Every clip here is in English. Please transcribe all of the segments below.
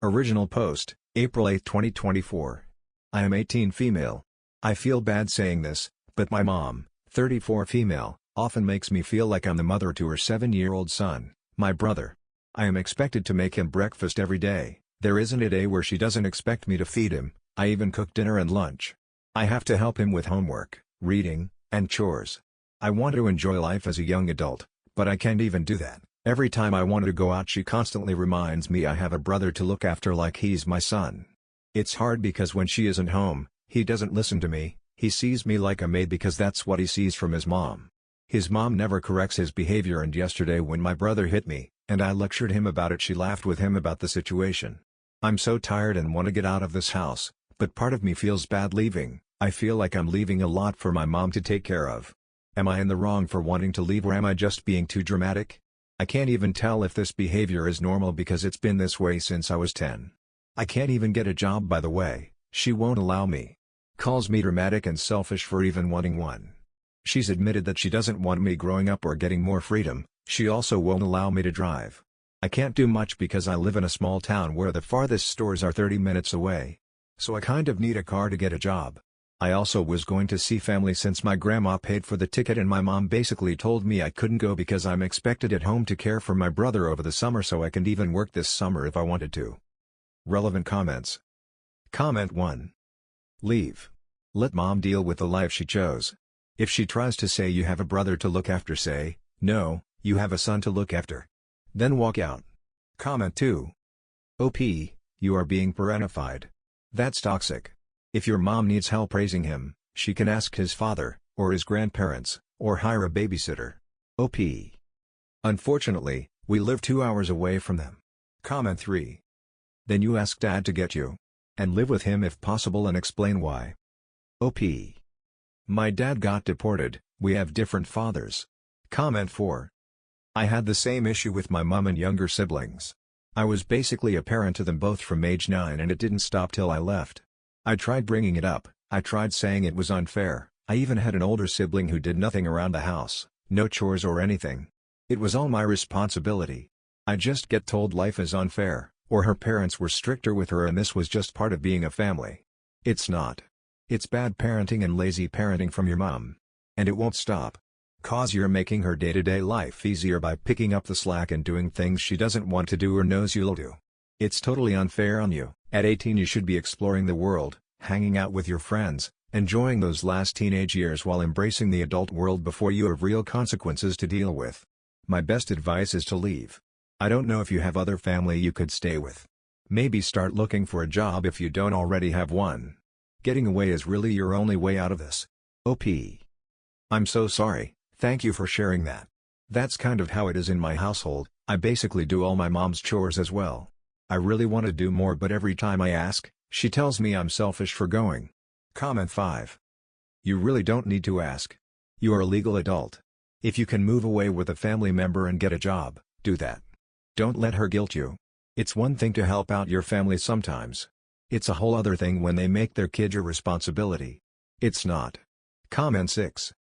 Original post, April 8, 2024. I am 18 female. I feel bad saying this, but my mom, 34 female, often makes me feel like I'm the mother to her 7-year-old son, my brother. I am expected to make him breakfast every day. There isn't a day where she doesn't expect me to feed him. I even cook dinner and lunch. I have to help him with homework, reading, and chores. I want to enjoy life as a young adult, but I can't even do that. Every time I want to go out she constantly reminds me I have a brother to look after like he's my son. It's hard because when she isn't home, he doesn't listen to me. He sees me like a maid because that's what he sees from his mom. His mom never corrects his behavior, and yesterday when my brother hit me, and I lectured him about it, she laughed with him about the situation. I'm so tired and want to get out of this house, but part of me feels bad leaving. I feel like I'm leaving a lot for my mom to take care of. Am I in the wrong for wanting to leave, or am I just being too dramatic? I can't even tell if this behavior is normal because it's been this way since I was 10. I can't even get a job, by the way. She won't allow me. Calls me dramatic and selfish for even wanting one. She's admitted that she doesn't want me growing up or getting more freedom. She also won't allow me to drive. I can't do much because I live in a small town where the farthest stores are 30 minutes away. So I kind of need a car to get a job. I also was going to see family since my grandma paid for the ticket, and my mom basically told me I couldn't go because I'm expected at home to care for my brother over the summer, so I can even work this summer if I wanted to. Relevant comments. Comment 1. Leave. Let mom deal with the life she chose. If she tries to say you have a brother to look after, say, no, you have a son to look after. Then walk out. Comment 2. OP, you are being parentified. That's toxic. If your mom needs help raising him, she can ask his father, or his grandparents, or hire a babysitter. OP. Unfortunately, we live 2 hours away from them. Comment 3. Then you ask dad to get you. And live with him if possible and explain why. OP. My dad got deported, we have different fathers. Comment 4. I had the same issue with my mom and younger siblings. I was basically a parent to them both from age 9, and it didn't stop till I left. I tried bringing it up, I tried saying it was unfair. I even had an older sibling who did nothing around the house, no chores or anything. It was all my responsibility. I just get told life is unfair, or her parents were stricter with her and this was just part of being a family. It's not. It's bad parenting and lazy parenting from your mom. And it won't stop. 'Cause you're making her day-to-day life easier by picking up the slack and doing things she doesn't want to do or knows you'll do. It's totally unfair on you. At 18 you should be exploring the world, hanging out with your friends, enjoying those last teenage years while embracing the adult world before you have real consequences to deal with. My best advice is to leave. I don't know if you have other family you could stay with. Maybe start looking for a job if you don't already have one. Getting away is really your only way out of this. OP. I'm so sorry, thank you for sharing that. That's kind of how it is in my household. I basically do all my mom's chores as well. I really want to do more, but every time I ask, she tells me I'm selfish for going. Comment 5. You really don't need to ask. You are a legal adult. If you can move away with a family member and get a job, do that. Don't let her guilt you. It's one thing to help out your family sometimes. It's a whole other thing when they make their kid your responsibility. It's not. Comment 6.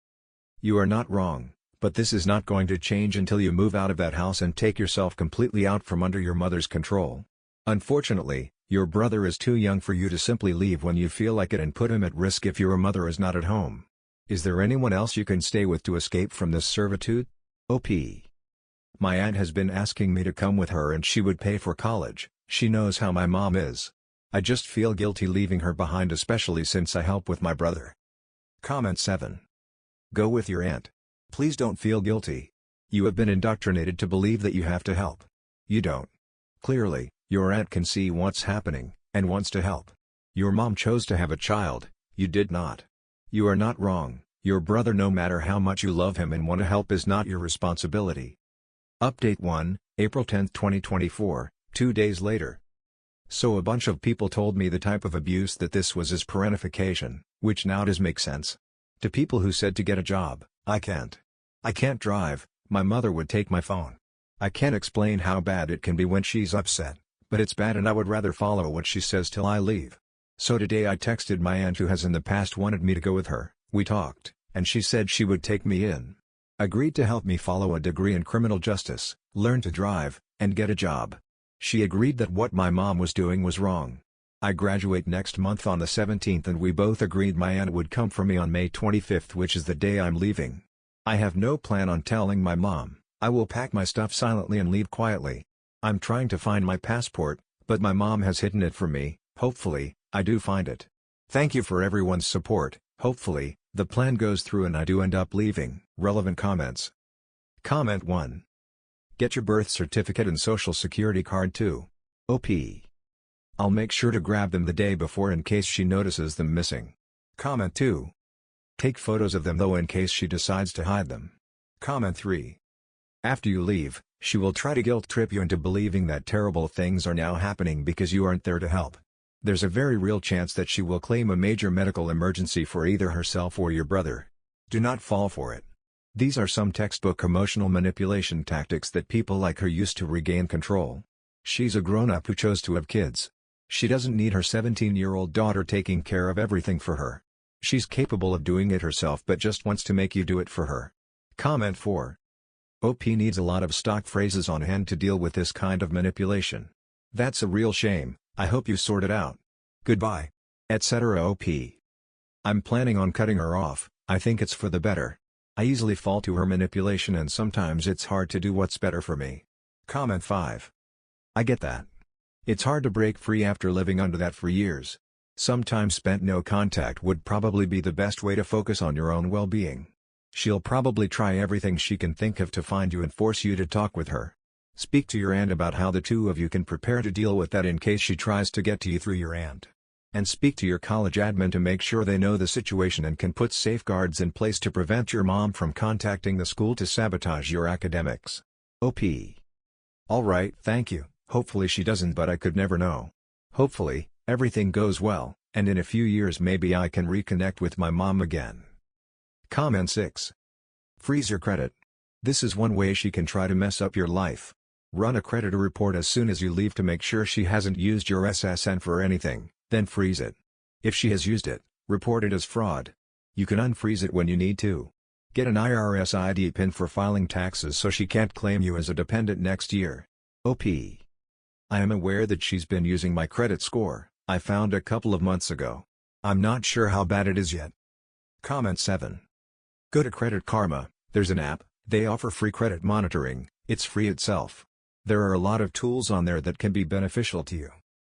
You are not wrong, but this is not going to change until you move out of that house and take yourself completely out from under your mother's control. Unfortunately, your brother is too young for you to simply leave when you feel like it and put him at risk if your mother is not at home. Is there anyone else you can stay with to escape from this servitude? OP. My aunt has been asking me to come with her and she would pay for college. She knows how my mom is. I just feel guilty leaving her behind, especially since I help with my brother. Comment 7. Go with your aunt. Please don't feel guilty. You have been indoctrinated to believe that you have to help. You don't. Clearly, your aunt can see what's happening, and wants to help. Your mom chose to have a child, you did not. You are not wrong. Your brother, no matter how much you love him and want to help, is not your responsibility. Update 1, April 10, 2024, 2 days later. So a bunch of people told me the type of abuse that this was is parentification, which now does make sense. To people who said to get a job, I can't. I can't drive, my mother would take my phone. I can't explain how bad it can be when she's upset, but it's bad and I would rather follow what she says till I leave. So today I texted my aunt who has in the past wanted me to go with her, we talked, and she said she would take me in. Agreed to help me follow a degree in criminal justice, learn to drive, and get a job. She agreed that what my mom was doing was wrong. I graduate next month on the 17th and we both agreed my aunt would come for me on May 25th, which is the day I'm leaving. I have no plan on telling my mom. I will pack my stuff silently and leave quietly. I'm trying to find my passport, but my mom has hidden it from me. Hopefully, I do find it. Thank you for everyone's support. Hopefully, the plan goes through and I do end up leaving. Relevant comments. Comment 1. Get your birth certificate and social security card too. OP. I'll make sure to grab them the day before in case she notices them missing. Comment 2. Take photos of them though in case she decides to hide them. Comment 3. After you leave, she will try to guilt trip you into believing that terrible things are now happening because you aren't there to help. There's a very real chance that she will claim a major medical emergency for either herself or your brother. Do not fall for it. These are some textbook emotional manipulation tactics that people like her use to regain control. She's a grown-up who chose to have kids. She doesn't need her 17-year-old daughter taking care of everything for her. She's capable of doing it herself but just wants to make you do it for her. Comment 4. OP needs a lot of stock phrases on hand to deal with this kind of manipulation. That's a real shame. I hope you sort it out. Goodbye. Etc. OP. I'm planning on cutting her off. I think it's for the better. I easily fall to her manipulation and sometimes it's hard to do what's better for me. Comment 5. I get that. It's hard to break free after living under that for years. Some time spent no contact would probably be the best way to focus on your own well-being. She'll probably try everything she can think of to find you and force you to talk with her. Speak to your aunt about how the two of you can prepare to deal with that in case she tries to get to you through your aunt. And speak to your college admin to make sure they know the situation and can put safeguards in place to prevent your mom from contacting the school to sabotage your academics. OP. Alright, thank you. Hopefully she doesn't, but I could never know. Hopefully, everything goes well, and in a few years maybe I can reconnect with my mom again. Comment 6. Freeze your credit. This is one way she can try to mess up your life. Run a creditor report as soon as you leave to make sure she hasn't used your SSN for anything, then freeze it. If she has used it, report it as fraud. You can unfreeze it when you need to. Get an IRS ID PIN for filing taxes so she can't claim you as a dependent next year. OP. I am aware that she's been using my credit score. I found a couple of months ago. I'm not sure how bad it is yet. Comment 7. Go to Credit Karma. There's an app. They offer free credit monitoring. It's free itself. There are a lot of tools on there that can be beneficial to you.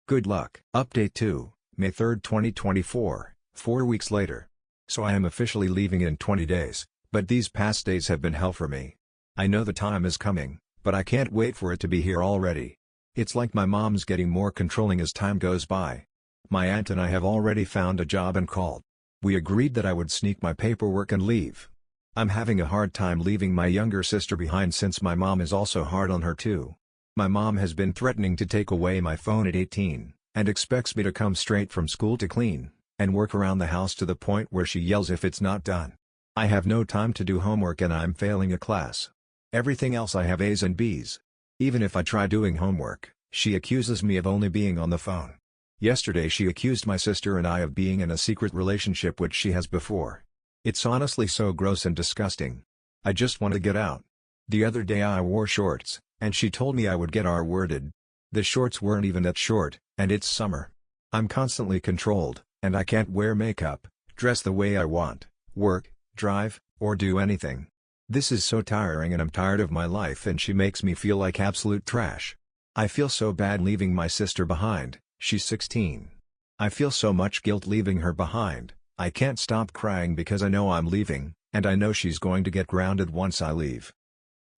Good luck. Update 2, May 3, 2024, 4 weeks later. So I am officially leaving in 20 days, but these past days have been hell for me. I know the time is coming, but I can't wait for it to be here already. It's like my mom's getting more controlling as time goes by. My aunt and I have already found a job and called. We agreed that I would sneak my paperwork and leave. I'm having a hard time leaving my younger sister behind since my mom is also hard on her too. My mom has been threatening to take away my phone at 18, and expects me to come straight from school to clean, and work around the house to the point where she yells if it's not done. I have no time to do homework and I'm failing a class. Everything else I have A's and B's. Even if I try doing homework, she accuses me of only being on the phone. Yesterday she accused my sister and I of being in a secret relationship which she has before. It's honestly so gross and disgusting. I just want to get out. The other day I wore shorts, and she told me I would get R-worded. The shorts weren't even that short, and it's summer. I'm constantly controlled, and I can't wear makeup, dress the way I want, work, drive, or do anything. This is so tiring and I'm tired of my life and she makes me feel like absolute trash. I feel so bad leaving my sister behind, she's 16. I feel so much guilt leaving her behind. I can't stop crying because I know I'm leaving, and I know she's going to get grounded once I leave.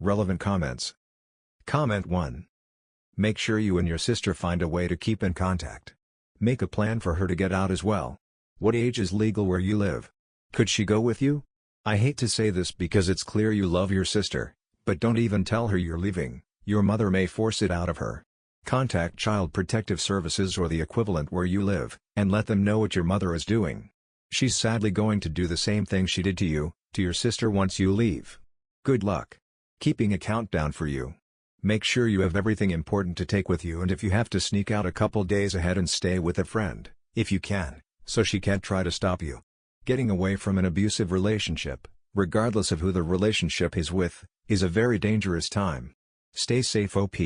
Relevant comments. Comment 1. Make sure you and your sister find a way to keep in contact. Make a plan for her to get out as well. What age is legal where you live? Could she go with you? I hate to say this because it's clear you love your sister, but don't even tell her you're leaving. Your mother may force it out of her. Contact Child Protective Services or the equivalent where you live, and let them know what your mother is doing. She's sadly going to do the same thing she did to you, to your sister once you leave. Good luck. Keeping a countdown for you. Make sure you have everything important to take with you, and if you have to sneak out a couple days ahead and stay with a friend, if you can, so she can't try to stop you. Getting away from an abusive relationship, regardless of who the relationship is with, is a very dangerous time. Stay safe OP.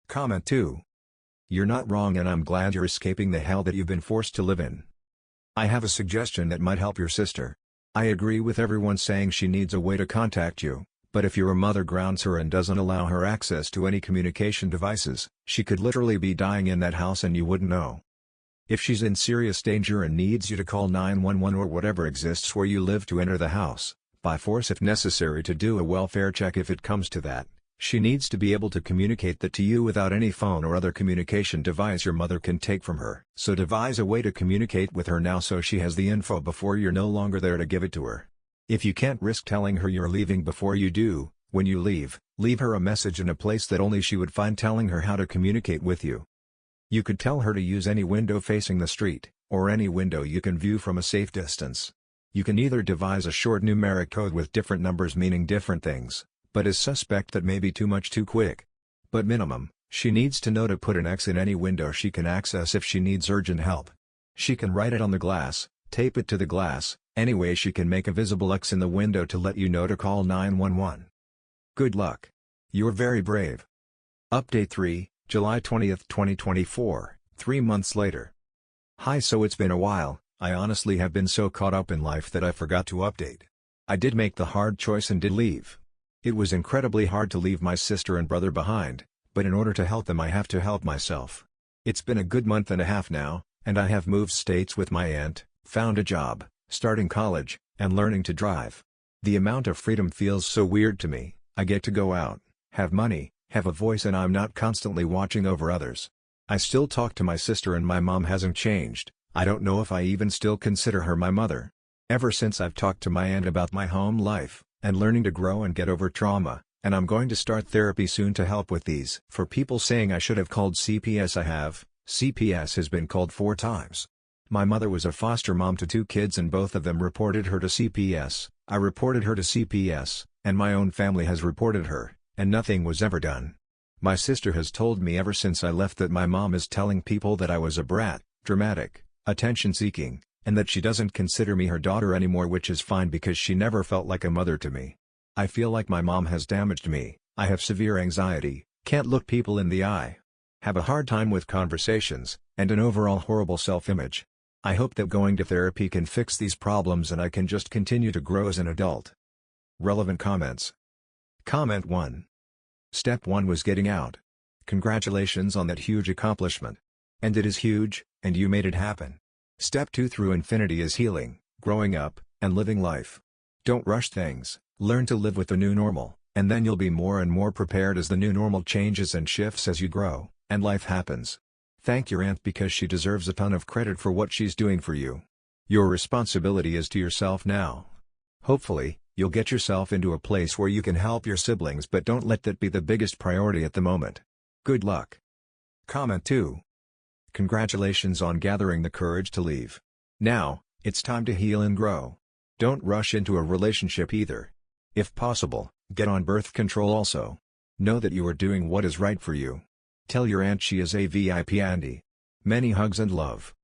Comment 2. You're not wrong, and I'm glad you're escaping the hell that you've been forced to live in. I have a suggestion that might help your sister. I agree with everyone saying she needs a way to contact you, but if your mother grounds her and doesn't allow her access to any communication devices, she could literally be dying in that house and you wouldn't know. If she's in serious danger and needs you to call 911 or whatever exists where you live to enter the house, by force if necessary to do a welfare check if it comes to that, she needs to be able to communicate that to you without any phone or other communication device your mother can take from her. So devise a way to communicate with her now so she has the info before you're no longer there to give it to her. If you can't risk telling her you're leaving before you do, when you leave her a message in a place that only she would find telling her how to communicate with you. You could tell her to use any window facing the street, or any window you can view from a safe distance. You can either devise a short numeric code with different numbers meaning different things, but is suspect that may be too much too quick. But minimum, she needs to know to put an X in any window she can access if she needs urgent help. She can write it on the glass, tape it to the glass, any way she can make a visible X in the window to let you know to call 911. Good luck. You're very brave. Update 3, July 20, 2024, 3 months later. Hi, so it's been a while. I honestly have been so caught up in life that I forgot to update. I did make the hard choice and did leave. It was incredibly hard to leave my sister and brother behind, but in order to help them I have to help myself. It's been a good month and a half now, and I have moved states with my aunt, found a job, starting college, and learning to drive. The amount of freedom feels so weird to me. I get to go out, have money, have a voice, and I'm not constantly watching over others. I still talk to my sister and my mom hasn't changed. I don't know if I even still consider her my mother. Ever since I've talked to my aunt about my home life, and learning to grow and get over trauma, and I'm going to start therapy soon to help with these. For people saying I should have called CPS, I have. CPS has been called 4 times. My mother was a foster mom to 2 kids and both of them reported her to CPS. I reported her to CPS, and my own family has reported her, and nothing was ever done. My sister has told me ever since I left that my mom is telling people that I was a brat, dramatic, attention-seeking, and that she doesn't consider me her daughter anymore, which is fine because she never felt like a mother to me. I feel like my mom has damaged me. I have severe anxiety, can't look people in the eye, have a hard time with conversations, and an overall horrible self-image. I hope that going to therapy can fix these problems and I can just continue to grow as an adult. Relevant comments. Comment 1. Step 1 was getting out. Congratulations on that huge accomplishment. And it is huge, and you made it happen. Step 2 through infinity is healing, growing up, and living life. Don't rush things, learn to live with the new normal, and then you'll be more and more prepared as the new normal changes and shifts as you grow, and life happens. Thank your aunt because she deserves a ton of credit for what she's doing for you. Your responsibility is to yourself now. Hopefully, you'll get yourself into a place where you can help your siblings, but don't let that be the biggest priority at the moment. Good luck. Comment 2. Congratulations on gathering the courage to leave. Now, it's time to heal and grow. Don't rush into a relationship either. If possible, get on birth control also. Know that you are doing what is right for you. Tell your aunt she is a VIP, Andy. Many hugs and love.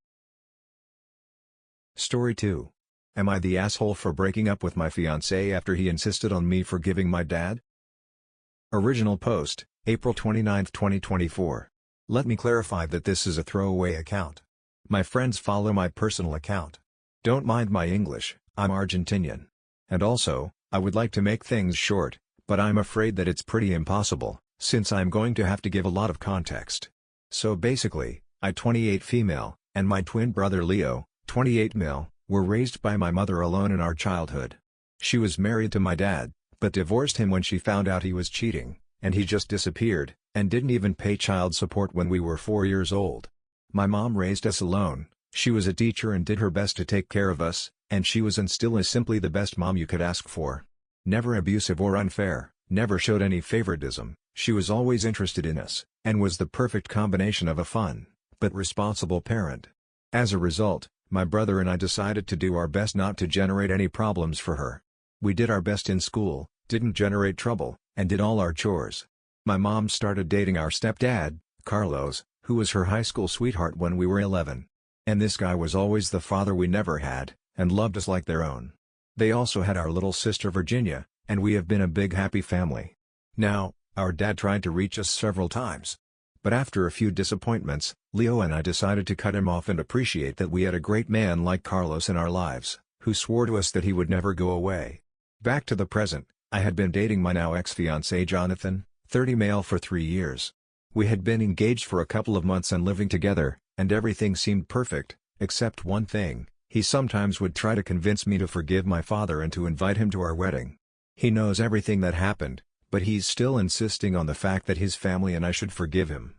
Story 2. Am I the asshole for breaking up with my fiancé after he insisted on me forgiving my dad? Original post, April 29, 2024. Let me clarify that this is a throwaway account. My friends follow my personal account. Don't mind my English, I'm Argentinian. And also, I would like to make things short, but I'm afraid that it's pretty impossible, since I'm going to have to give a lot of context. So basically, I 28 female, and my twin brother Leo, 28 male, were raised by my mother alone in our childhood. She was married to my dad, but divorced him when she found out he was cheating, and he just disappeared, and didn't even pay child support when we were 4 years old. My mom raised us alone. She was a teacher and did her best to take care of us, and she was and still is simply the best mom you could ask for. Never abusive or unfair, never showed any favoritism, she was always interested in us, and was the perfect combination of a fun, but responsible parent. As a result, my brother and I decided to do our best not to generate any problems for her. We did our best in school, didn't generate trouble, and did all our chores. My mom started dating our stepdad, Carlos, who was her high school sweetheart when we were 11. And this guy was always the father we never had, and loved us like their own. They also had our little sister Virginia, and we have been a big happy family. Now, our dad tried to reach us several times. But after a few disappointments, Leo and I decided to cut him off and appreciate that we had a great man like Carlos in our lives, who swore to us that he would never go away. Back to the present, I had been dating my now ex-fiancé Jonathan, 30 male for 3 years. We had been engaged for a couple of months and living together, and everything seemed perfect, except one thing: he sometimes would try to convince me to forgive my father and to invite him to our wedding. He knows everything that happened, but he's still insisting on the fact that his family and I should forgive him.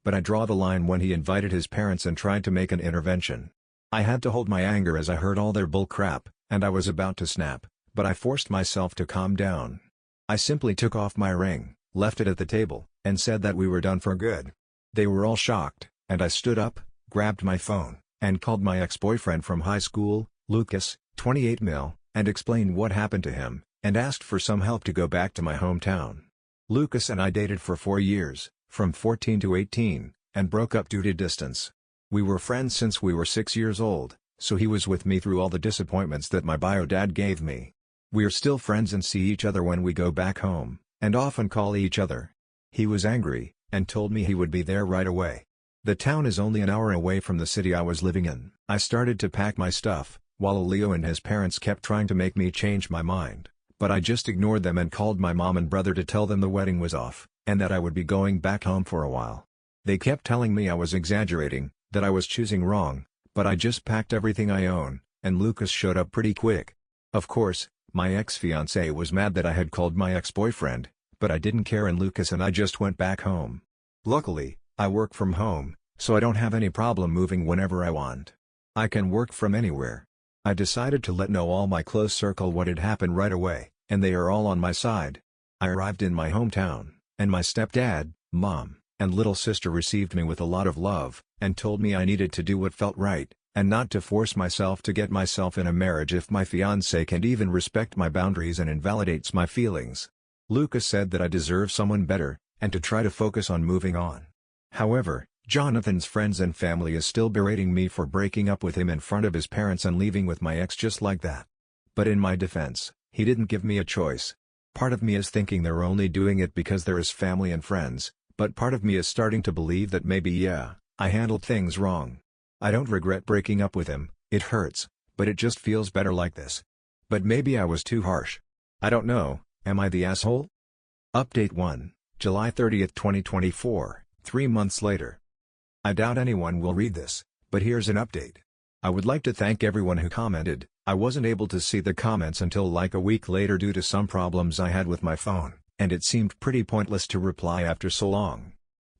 But I draw the line when he invited his parents and tried to make an intervention. I had to hold my anger as I heard all their bull crap, and I was about to snap, but I forced myself to calm down. I simply took off my ring, left it at the table, and said that we were done for good. They were all shocked, and I stood up, grabbed my phone, and called my ex-boyfriend from high school, Lucas, 28 mil, and explained what happened to him, and asked for some help to go back to my hometown. Lucas and I dated for 4 years, from 14 to 18, and broke up due to distance. We were friends since we were 6 years old, so he was with me through all the disappointments that my bio dad gave me. We're still friends and see each other when we go back home, and often call each other. He was angry, and told me he would be there right away. The town is only an hour away from the city I was living in. I started to pack my stuff, while Leo and his parents kept trying to make me change my mind. But I just ignored them and called my mom and brother to tell them the wedding was off, and that I would be going back home for a while. They kept telling me I was exaggerating, that I was choosing wrong, but I just packed everything I own, and Lucas showed up pretty quick. Of course, my ex-fiancé was mad that I had called my ex-boyfriend, but I didn't care and Lucas and I just went back home. Luckily, I work from home, so I don't have any problem moving whenever I want. I can work from anywhere. I decided to let know all my close circle what had happened right away, and they are all on my side. I arrived in my hometown, and my stepdad, mom, and little sister received me with a lot of love, and told me I needed to do what felt right, and not to force myself to get myself in a marriage if my fiancé can't even respect my boundaries and invalidates my feelings. Lucas said that I deserve someone better, and to try to focus on moving on. However, Jonathan's friends and family is still berating me for breaking up with him in front of his parents and leaving with my ex just like that. But in my defense, he didn't give me a choice. Part of me is thinking they're only doing it because they're his family and friends, but part of me is starting to believe that maybe I handled things wrong. I don't regret breaking up with him, it hurts, but it just feels better like this. But maybe I was too harsh. I don't know, am I the asshole? Update 1, July 30th 2024, 3 months later. I doubt anyone will read this, but here's an update. I would like to thank everyone who commented. I wasn't able to see the comments until like a week later due to some problems I had with my phone, and it seemed pretty pointless to reply after so long.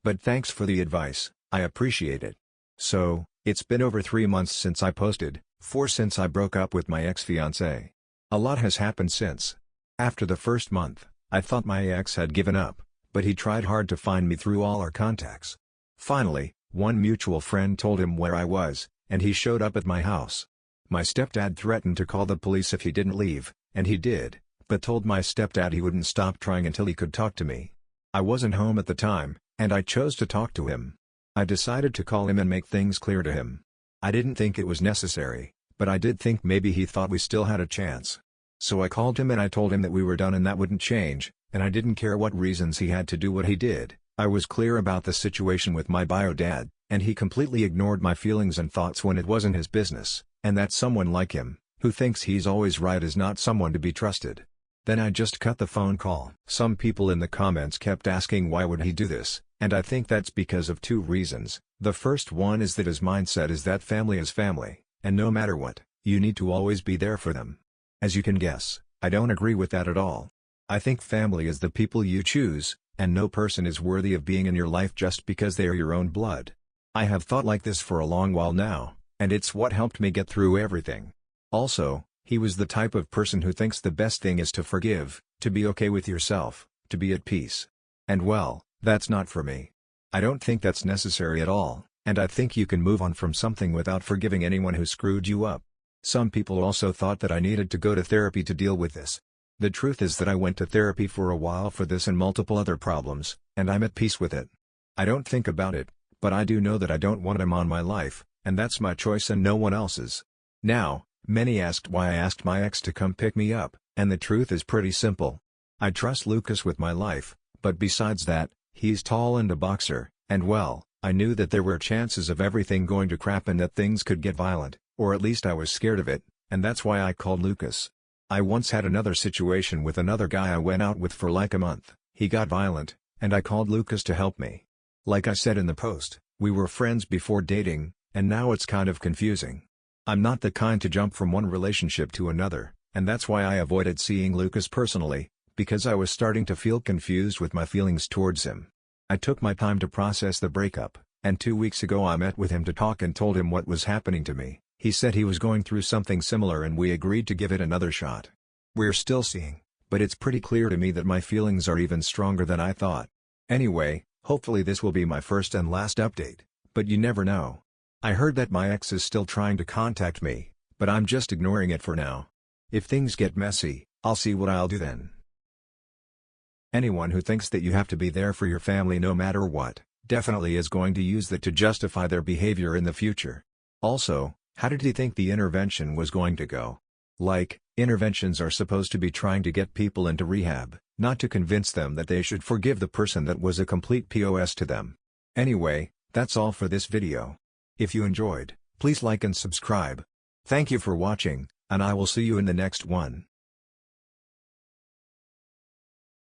But thanks for the advice, I appreciate it. So, it's been over 3 months since I posted, 4 since I broke up with my ex-fiancé. A lot has happened since. After the first month, I thought my ex had given up, but he tried hard to find me through all our contacts. Finally, one mutual friend told him where I was, and he showed up at my house. My stepdad threatened to call the police if he didn't leave, and he did, but told my stepdad he wouldn't stop trying until he could talk to me. I wasn't home at the time, and I chose to talk to him. I decided to call him and make things clear to him. I didn't think it was necessary, but I did think maybe he thought we still had a chance. So I called him and I told him that we were done and that wouldn't change, and I didn't care what reasons he had to do what he did. I was clear about the situation with my bio dad, and he completely ignored my feelings and thoughts when it wasn't his business, and that someone like him, who thinks he's always right, is not someone to be trusted. Then I just cut the phone call. Some people in the comments kept asking why would he do this, and I think that's because of 2 reasons. The first one is that his mindset is that family is family, and no matter what, you need to always be there for them. As you can guess, I don't agree with that at all. I think family is the people you choose, and no person is worthy of being in your life just because they are your own blood. I have thought like this for a long while now, and it's what helped me get through everything. Also, he was the type of person who thinks the best thing is to forgive, to be okay with yourself, to be at peace. And well, that's not for me. I don't think that's necessary at all, and I think you can move on from something without forgiving anyone who screwed you up. Some people also thought that I needed to go to therapy to deal with this. The truth is that I went to therapy for a while for this and multiple other problems, and I'm at peace with it. I don't think about it, but I do know that I don't want him on my life, and that's my choice and no one else's. Now, many asked why I asked my ex to come pick me up, and the truth is pretty simple. I trust Lucas with my life, but besides that, he's tall and a boxer, And well, I knew that there were chances of everything going to crap and that things could get violent, or at least I was scared of it, and that's why I called Lucas. I once had another situation with another guy I went out with for like a month. He got violent, and I called Lucas to help me. Like I said in the post, we were friends before dating, and now it's kind of confusing. I'm not the kind to jump from one relationship to another, and that's why I avoided seeing Lucas personally, because I was starting to feel confused with my feelings towards him. I took my time to process the breakup, and 2 weeks ago I met with him to talk and told him what was happening to me. He said he was going through something similar and we agreed to give it another shot. We're still seeing, but it's pretty clear to me that my feelings are even stronger than I thought. Anyway, hopefully this will be my first and last update, but you never know. I heard that my ex is still trying to contact me, but I'm just ignoring it for now. If things get messy, I'll see what I'll do then. Anyone who thinks that you have to be there for your family no matter what, definitely is going to use that to justify their behavior in the future. Also, how did he think the intervention was going to go? Like, interventions are supposed to be trying to get people into rehab, not to convince them that they should forgive the person that was a complete POS to them. Anyway, that's all for this video. If you enjoyed, please like and subscribe. Thank you for watching, and I will see you in the next one.